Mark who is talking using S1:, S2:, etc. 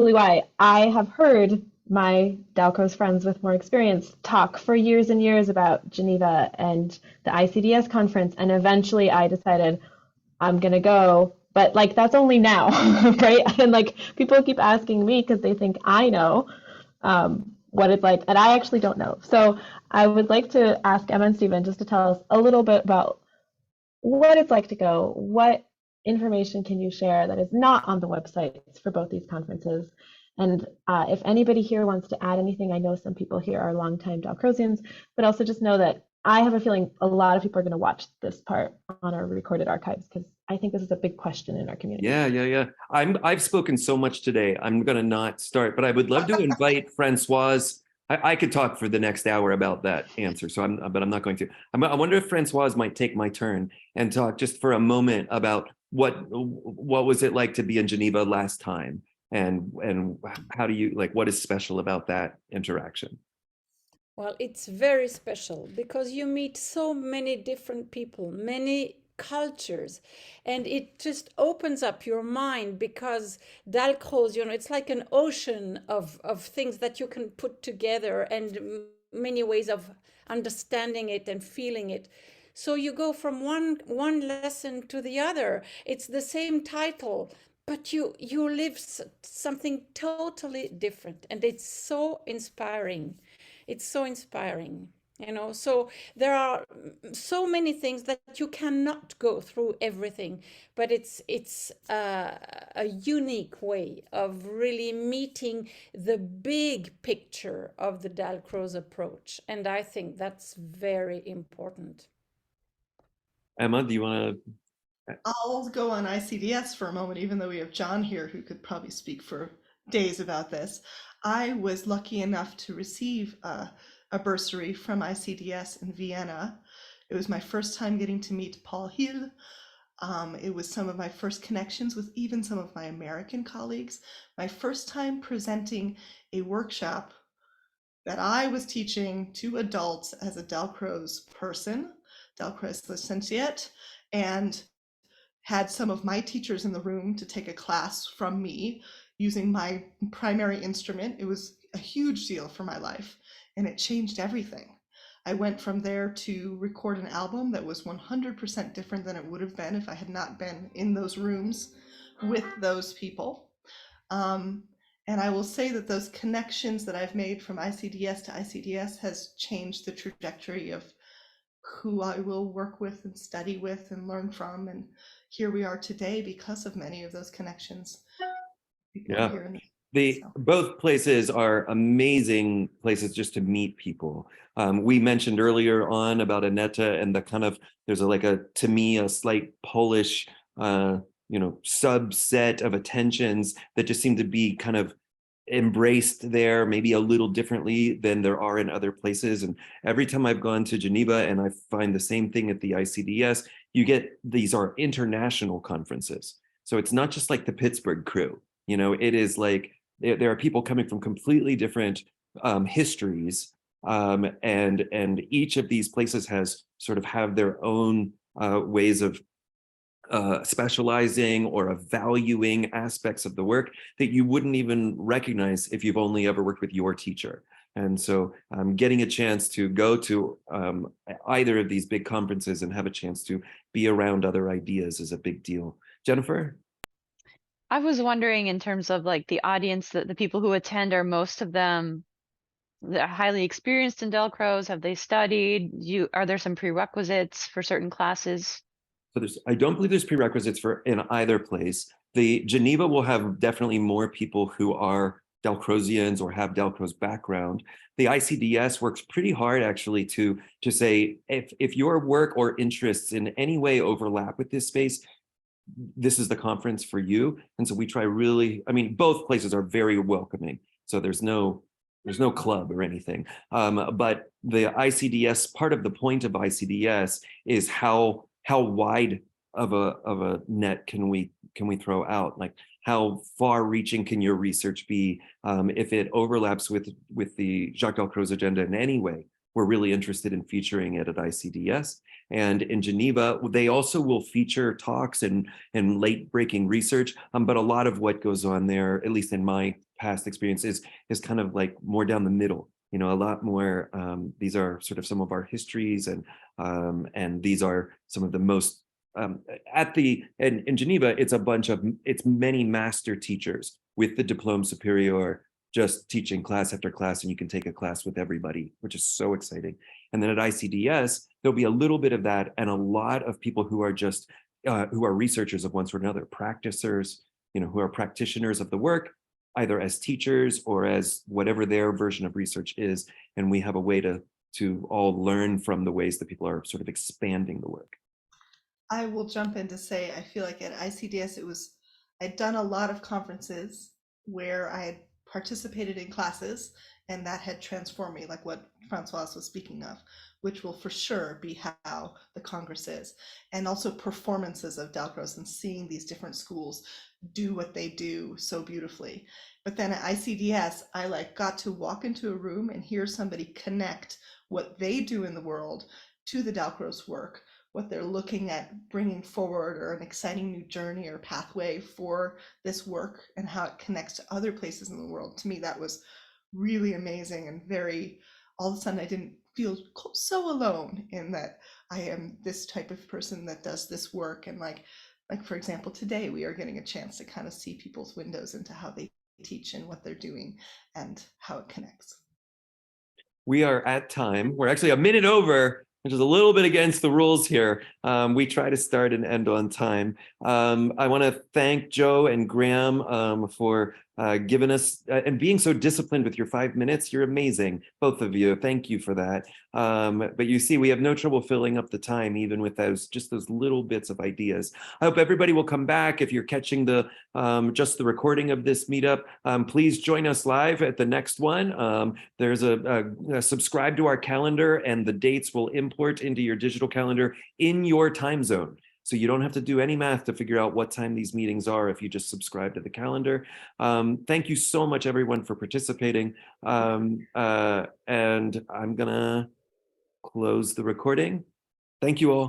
S1: why I have heard my Dalcroze friends with more experience talk for years and years about Geneva and the ICDS conference, and eventually I decided I'm gonna go. But like that's only now, right? And like people keep asking me because they think I know what it's like, and I actually don't know. So I would like to ask Emma and Stephen just to tell us a little bit about what it's like to go. What information can you share that is not on the websites for both these conferences? And if anybody here wants to add anything, I know some people here are longtime Dalcrozians, but also just know that I have a feeling a lot of people are going to watch this part on our recorded archives because I think this is a big question in our community.
S2: Yeah. I've spoken so much today. I'm gonna not start, but I would love to invite Francoise. I could talk for the next hour about that answer, but I'm not going to. I wonder if Francoise might take my turn and talk just for a moment about what was it like to be in Geneva last time, and how do you like what is special about that interaction?
S3: Well, it's very special because you meet so many different people, many cultures, and it just opens up your mind because Dalcroze, it's like an ocean of things that you can put together and many ways of understanding it and feeling it. So you go from one lesson to the other. It's the same title, but you live something totally different, and it's so inspiring. It's so inspiring, so there are so many things that you cannot go through everything, but it's a unique way of really meeting the big picture of the Dalcroze approach, and I think that's very important.
S2: Emma, do you want to?
S4: I'll go on ICDS for a moment, even though we have John here who could probably speak for days about this. I was lucky enough to receive a bursary from ICDS in Vienna. It was my first time getting to meet Paul Hill. It was some of my first connections with even some of my American colleagues. My first time presenting a workshop that I was teaching to adults as a Dalcroze person, Dalcroze licentiate, and had some of my teachers in the room to take a class from me using my primary instrument. It was a huge deal for my life, and it changed everything. I went from there to record an album that was 100% different than it would have been if I had not been in those rooms with those people. And I will say that those connections that I've made from ICDS to ICDS has changed the trajectory of who I will work with and study with and learn from. And here we are today because of many of those connections.
S2: Yeah. Both places are amazing places just to meet people. We mentioned earlier on about Aneta and the kind of there's to me a slight Polish subset of attentions that just seem to be kind of embraced there maybe a little differently than there are in other places. And every time I've gone to Geneva and I find the same thing at the ICDS, these are international conferences. So it's not just like the Pittsburgh crew. It is like there are people coming from completely different histories, and each of these places has sort of have their own ways of specializing or of valuing aspects of the work that you wouldn't even recognize if you've only ever worked with your teacher. And so getting a chance to go to either of these big conferences and have a chance to be around other ideas is a big deal. Jennifer?
S5: I was wondering in terms of like the audience, that the people who attend, are most of them highly experienced in Dalcroze? Have they studied? Are there some prerequisites for certain classes?
S2: So I don't believe there's prerequisites for in either place. The Geneva will have definitely more people who are Dalcrozians or have Dalcroze background. The ICDS works pretty hard actually to say if your work or interests in any way overlap with this space, this is the conference for you. And so we try really, both places are very welcoming. So there's no club or anything. But the ICDS, part of the point of ICDS is how wide of a net can we throw out? Like how far reaching can your research be if it overlaps with the Jaques-Dalcroze agenda in any way? we're really interested in featuring it at ICDS. And in Geneva, they also will feature talks and late breaking research. But a lot of what goes on there, at least in my past experience, is kind of like more down the middle. You know, a lot more. These are sort of some of our histories, and these are some of the most in Geneva. It's many master teachers with the diplôme supérieur, just teaching class after class, and you can take a class with everybody, which is so exciting. And then at ICDS, there'll be a little bit of that, and a lot of people who are just who are researchers of one sort or another, practicers, you know, who are practitioners of the work, either as teachers or as whatever their version of research is. And we have a way to all learn from the ways that people are sort of expanding the work.
S4: I will jump in to say, I feel like at ICDS, I'd done a lot of conferences where I had participated in classes, and that had transformed me, like what Francoise was speaking of, which will for sure be how the Congress is. And also performances of Dalcroze and seeing these different schools do what they do so beautifully. But then at ICDS, I got to walk into a room and hear somebody connect what they do in the world to the Dalcroze work, what they're looking at bringing forward, or an exciting new journey or pathway for this work, and how it connects to other places in the world. To me, that was really amazing, and all of a sudden I didn't feel so alone in that I am this type of person that does this work. And like for example, today we are getting a chance to kind of see people's windows into how they teach and what they're doing and how it connects.
S2: We are at time. We're actually a minute over, which is a little bit against the rules here. We try to start and end on time. I want to thank Joe and Graham for giving us and being so disciplined with your 5 minutes. You're amazing, both of you. Thank you for that. But you see, we have no trouble filling up the time, even with those little bits of ideas. I hope everybody will come back. If you're catching just the recording of this meetup, please join us live at the next one. There's a subscribe to our calendar, and the dates will import into your digital calendar in your time zone. So you don't have to do any math to figure out what time these meetings are if you just subscribe to the calendar. Thank you so much, everyone, for participating. And I'm gonna close the recording. Thank you all.